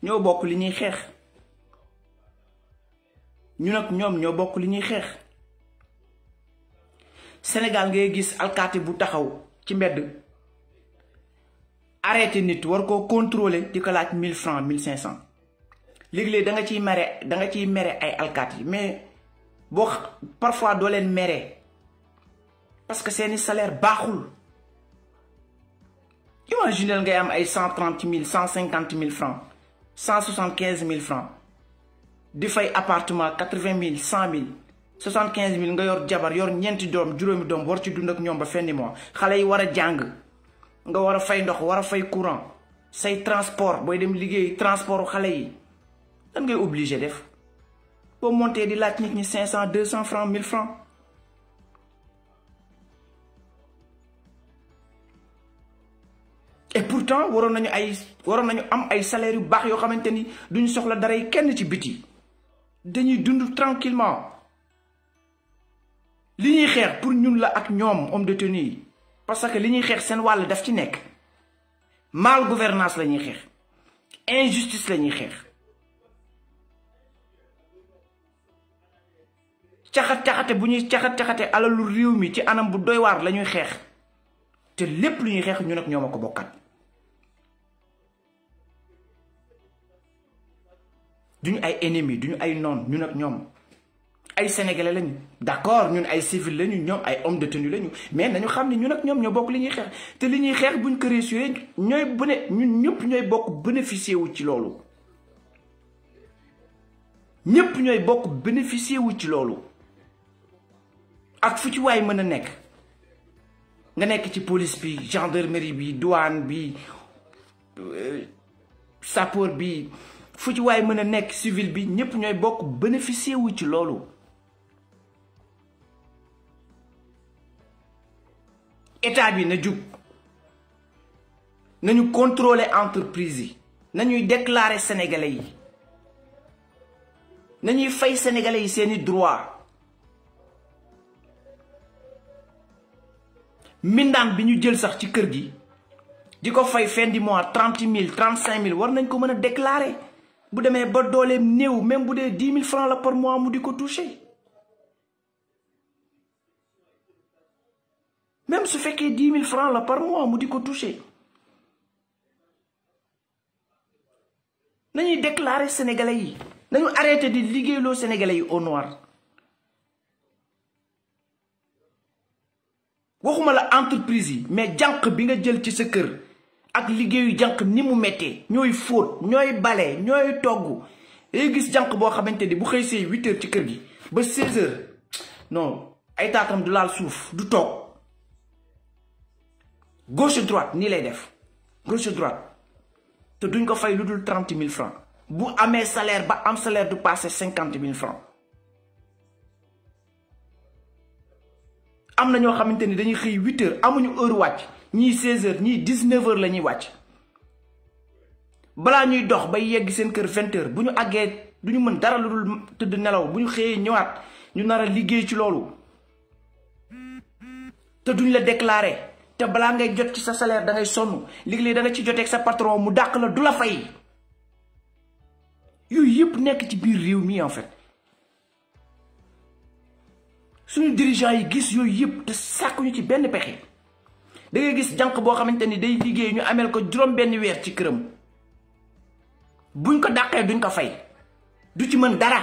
ñoo bokk li ñuy xeex Sénégal ngay gis alkaati bu taxaw ci mbedd arrêté nit war koo contrôler di ko laaj 1000 francs 1500 léegi-léegi da nga ciy mere ay alkaati yi mais boo parfois doo leen mere parce que seeni salaire baaxul. Imaginez ngay am ay 130 000 150 000 francs 175 000 francs di fay appartement 80 000 100 000 75 000 nga yor jabar yor ñeenti doom juróomi doom war ci dund ak ñoom ba fin du mois xale yi war a jàng nga war a fay ndox war a fay courant say transport booy dem liggéey transport xale yi lan ngay obligé def boo monté di laaj nit ñi 500 200 francs 1000 francs. Et pourtant waroon nañu am ay salaire yu baax yoo xamante ni duñu soxla dara yi kenn ci biti dañuy dund tranquillement li ñuy xeex pour ñun la ak ñoom homme de tenue yi parce que li ñuy xeex seen wàll daf ci nekk mal gouvernance la ñuy xeex injustice la ñuy xeex caxat-caxate bu ñuy caxat-caxate alalu réew mi ci anam bu doy waar la ñuy xeex te lépp lu ñuy xeex ñun ak ñoom a ko bokkat duñu ay ennemis duñu ay noon ñun ak ñoom ay sénégalais lañu d'accord ñun ay civil lañu ñoom ay homme de tenue lañu mais nañu xam ne ñun ak ñoom ñoo bokk li ñuy xeex te li ñuy xeex buñ ko réussir ñun ñëpp ñooy bokk bénéficier wu ci loolu ñëpp ñooy bokk bénéficier wu ci loolu ak fu ci waay mën a nekk nga nekk ci police bi gendarmerie bi douane bi sapeur bi fu ci waay mën a nekk civil bi ñëpp ñooy bokk bénéficier wu ci loolu état bi na jug nañu contrôler entreprise yi nañuy déclarer sénégalais yi nañuy fay sénégalais yi seeni droit mindaan bi ñu jël sax ci kër gi di ko fay fin du mois 30 000 35 000 war nañ ko mën a déclarer bu demee ba dooleem néew même bu dee 10 000 francs la par mois mu di ko toucher même su fekkee 10 000 francs la par mois mu di ko toucher nañuy déclarer sénégalais yi nañu arrêté di liggéeyloo sénégalais yi au noir waxuma la entreprise yi mais jànq bi nga jël ci sa kër ak liggéeyu jànq ni mu méttee ñooy fóot ñooy bale ñooy togg day gis jànq boo xamante ni bu xëy see 8 heures ci kër gi ba 16 heures non ay taatam du laal suuf du toog gauche droite nii lay def gauche droite te duñ ko fay lu dul 30 000 francs bu amee salaire ba am salaire du passé 50 000 francs am na ñoo xamante ni dañuy xëy 8 heures amuñu heure wàcc ñii 16 heures ñii 19 heures la ñuy wàcc balaa ñuy dox bay yegg seen kër 20 heures bu ñu àggee du ñu mën dara lu dul tëdd nelaw bu ñu xëyee ñëwaat ñu nar a liggéey ci loolu te duñ la déclarer te balaa ngay jot ci sa salaire da ngay sonn léeg-léeg da nga ci joteeg sa patron mu dàq la du la fay yooyu yëpp nekk ci biir réew mi en fait suñu dirigeant yi gis yooyu yëpp te sàkkuñu ci benn pexe da ngay gis jànq boo xamante ni day liggéey ñu ameel ko juróom benn weer ci këram buñ ko dàqee duñ ko fay du ci mën dara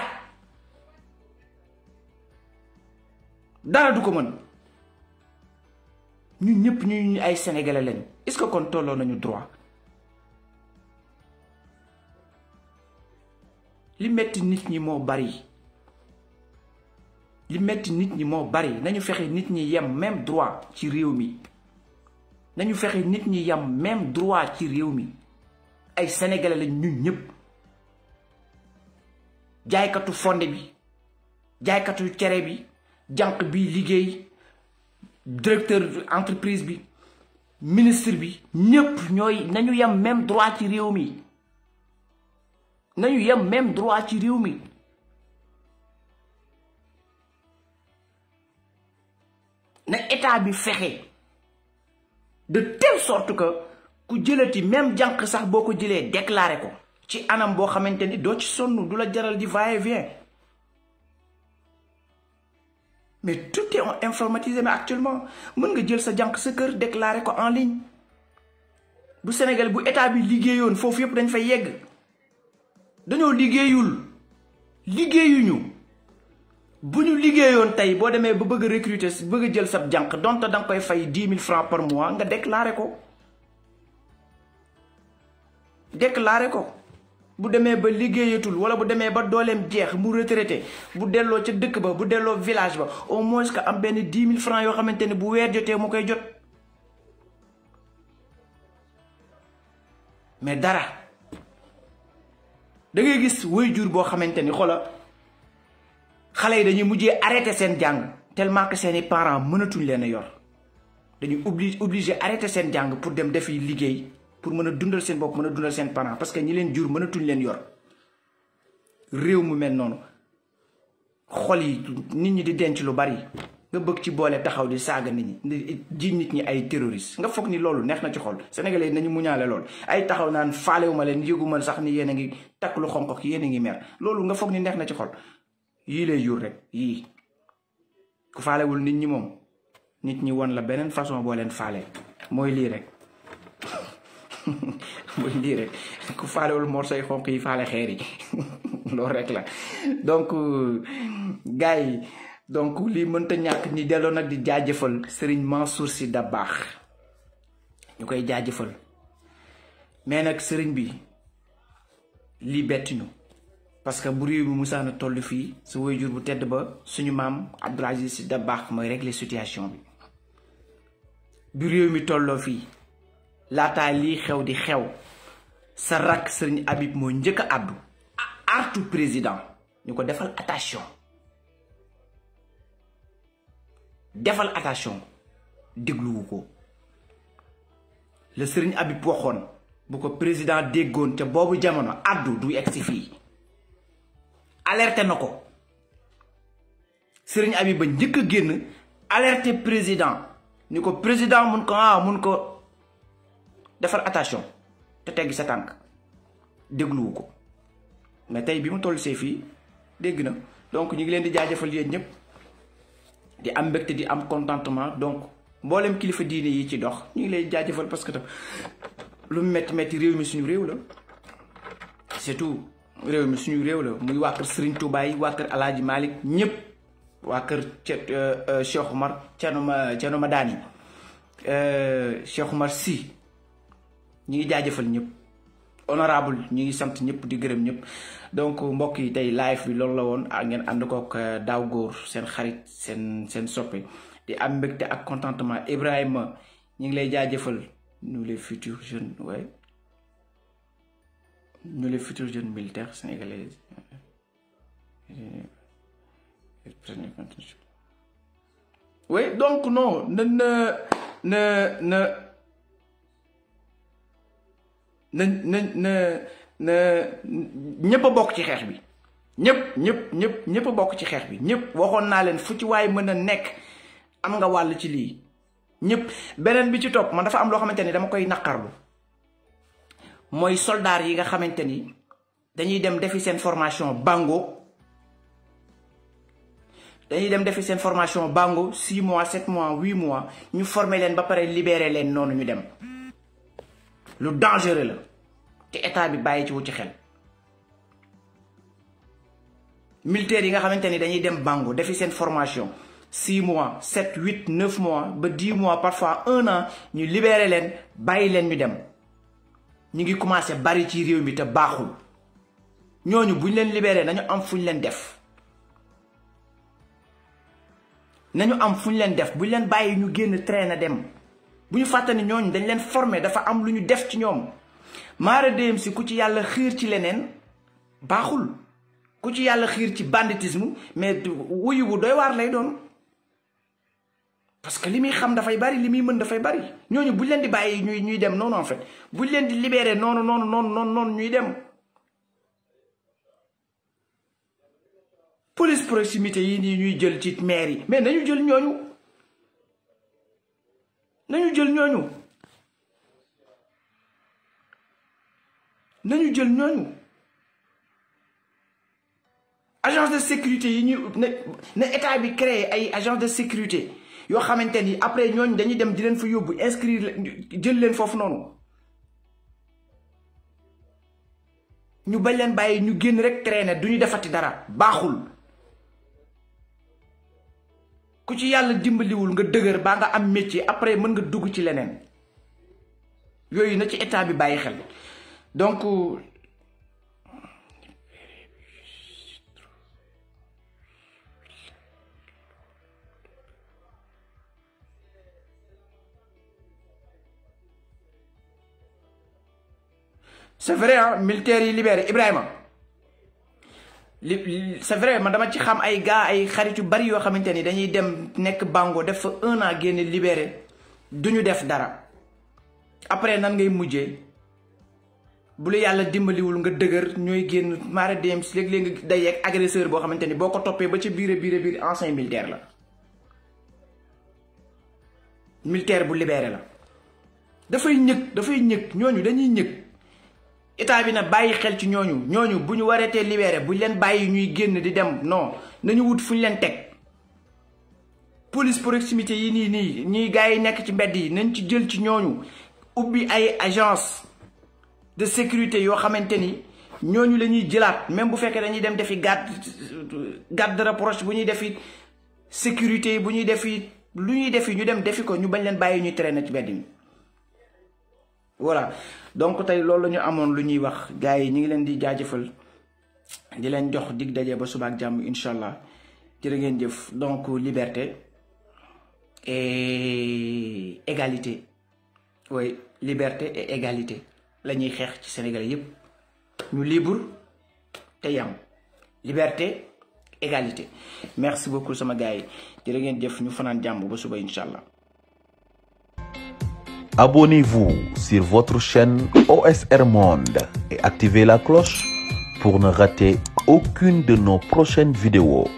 du ko mën ñun ñëpp ñu ay sénégalais lañ est-ce que kon tolloo nañu droit li metti nit ñi moo bari nañu fexe nit ñi yem même droit ci réew mi nañu fexe nit ñi yem même droit ci réew mi ay sénégalais lañ ñun ñëpp jaaykatu fonde bi jaaykatu cere bi jànq bi liggéey directeur entreprise bi ministre bi ñëpp ñooy nañu yem même droit ci réew mi nañu yem même droit ci réew mi na état bi fexe de telle sorte que ku jëlati même jànq sax boo ko jëlee déclaré ko ci anam boo xamante ni doo ci sonn du la jaral di va-et-vient mais tout est informatisé mais actuellement mën nga jël sa jànq sa kër déclaré ko en ligne bu Sénégal bu état bi liggéeyoon foofu yëpp dañ fay yegg dañoo liggéeyuñu bu ñu liggéeyoon tey boo demee ba bëgg a recruter bëgg a jël sab jànq donte da nga koy fay 10 000 francs par mois nga déclaré ko bu demee ba liggéeyatul wala bu demee ba dooleem jeex mu retraité bu delloo ca dëkk ba bu delloo village ba au moins que am benn 10 000 francs yoo xamante ne bu weer jotee mu koy jot mais dara da ngay gis waajur boo xamante ni xoola xale yi dañuy mujjee arrêté seen jàng tellement que seeni parents mënatuñ leen a yor dañuy obligé arrêté seen jàng pour dem defi liggéey pour mën a dundal seen bopp mën a dundal seen parents parce que ñi leen jur mënatuñ leen yor réew mu mel noonu xol yi nit ñi di denc lu bari nga bëgg ci boole taxaw di saaga nit ñi ji nit ñi ay terroristes nga foog ni loolu neex na ci xol sénégalais nañu muñaale loolu ay taxaw naan faalewuma leen yëguma sax ni yéen a ngi takk lu xonq ak yéen a ngi mer loolu nga foog ni neex na ci xol yii lay jur rek yii ku faalewul nit ñi moom nit ñi won la beneen façon boo leen faale mooy lii rek mooy lii rek ku faalewul morso yi xonq yi faale xeer yi loolu rek la donc gars yi donc lii mënta ñàkk ñi delloo nag di jaajëfal Serigne Mansour Sy Dabakh ñu koy jaajëfal mais nag Serigne bi lii betti ñu parce que bu réew mi musaana toll fii su waajur bu tedd ba suñu maam Abdoul Aziz Sy Dabakh mooy régler situation bi réew mi tolloo fii laataa lii xew di xew sa rakk Serigne Habib moo njëkk a àddu artu président ñu ko defal attention dégluwu ko le Serigne Habib waxoon bu ko président déggoon te boobu jamono àddu du egsi fii alerté na ko Serigne Habib ba njëkk a génn alerté président ni ko président mun ko defal attention te teggi sa tànk dégluwu ko mais tey bi mu toll see fii dégg na donc ñu ngi leen di jaajëfal yéen ñëpp di am mbégte di am contentement donc mboolem kilifa diine yi ci dox ñu ngi lay jaajëfal parce que lu mu metti réew mi suñu réew la c'est tout réew mi suñu réew la muy waa kër Serigne Touba yi waa kër El Hadj Malick ñëpp waa kër Cheikh Omar Thierno Madani Cheikh Omar Sy ñu ngi jaajëfal ñëpp honorable ñu ngi sant ñëpp di gërëm ñëpp donc mbokk yi tey live bi loolu la woon ak ngeen ànd kook Daaw Góor seen xarit seen soppe di am mbégte ak contentement Ibrahima ñu ngi lay jaajëfal nous les futurs jeunes ouais nous les futurs jeunes militaires sénégalais oui donc non na ñëpp a bokk ci xeex bi ñëpp a bokk ci xeex bi ñëpp waxoon naa leen fu ci waay mën a nekk am nga wàll ci lii ñëpp beneen bi ci topp man dafa am loo xamante ni dama koy naqarlu mooy soldaar yi nga xamante ni dañuy dem defi seen formation bango 6 mois 7 mois 8 mois ñu former leen ba pare libérer leen noonu ñu dem lu dangereux la te état bi bàyyi ci wu ci xel militaires yi nga xamante ni dañuy dem bango defi seen formation 6 mois 7 8 9 mois ba 10 mois parfois 1 an ñu libérer leen bàyyi leen ñu dem ñu ngi commencé bari ci réew mi te baaxul ñooñu buñ leen libéré nañu am fuñ leen def buñ leen bàyyi ñu génn traîner dem bu ñu fàttali ñooñu dañ leen former dafa am lu ñu def ci ñoom maara déem si ku ci yàlla xiir ci leneen baaxul ku ci yàlla xiir ci banditisme mais wuyu bu doy waar lay doon parce que li muy xam dafay bari li muy mën dafay bari ñooñu buñ leen di bàyyi ñuy dem noonu en fait buñ leen di libéré noonu ñuy dem police proximité yi nii ñuy jël ci maire yi mais nañu jël ñooñu agence de sécurité yi ñu ne état bi créé ay agence de sécurité yoo xamante ni après ñooñu dañuy dem di leen fa yóbbu inscrire jël leen foofu noonu ñu bañ leen bàyyi ñu génn rek traîner duñu defati dara baaxul. ku ci yàlla dimbaliwul nga dëgër baa nga am métier après mën nga dugg ci leneen yooyu na ci état bi bàyyi xel donc c'est vrai ah militaires yi libéré Ibrahima c'est vrai man dama ci xam ay gars ay xarit yu bari yoo xamante ni dañuy dem nekk Bango def fa 1 an génne libéré duñu def dara après nan ngay mujjee bu la yàlla dimbaliwul nga dëgër ñooy génn maara dem si léeg-léeg nga dayeeg agresseur boo xamante ni boo ko toppee ba ca biir ancien militaire la militaire bu libéré la dafay ñëg ñooñu dañuy ñëg état bi na bàyyi xel ci ñooñu bu ñu wareetee libéré buñ leen bàyyi ñuy génn di dem non nañu wut fu ñu leen teg police proximité yi nii ñuy gars yi nekk ci mbedd yi nañ ci jël ci ñooñu ubbi ay agence de sécurité yoo xamante ni ñooñu la ñuy jëlaat même bu fekkee dañuy dem defi garde rapproché bu ñuy defi sécurité bu ñuy defi lu ñuy defi ñu dem defi ko ñu bañ leen bàyyi ñuy traîner ci mbedd mi voilà donc tey loolu la ñu amoon lu ñuy wax gars yi ñu ngi leen di jaajëfal di leen jox dig daje ba suba ak jàmm incha allah jërë ngeen jëf donc liberté et égalité oui liberté et égalité la ñuy xeex ci Sénégalais yépp ñu libre te yam liberté égalité merci beaucoup sama gars yi jërë ngeen jëf ñu fanaan jàmm ba suba incha allah. Abonnez-vous sur votre chaîne OSR Monde et activez la cloche pour ne rater aucune de nos prochaines vidéos.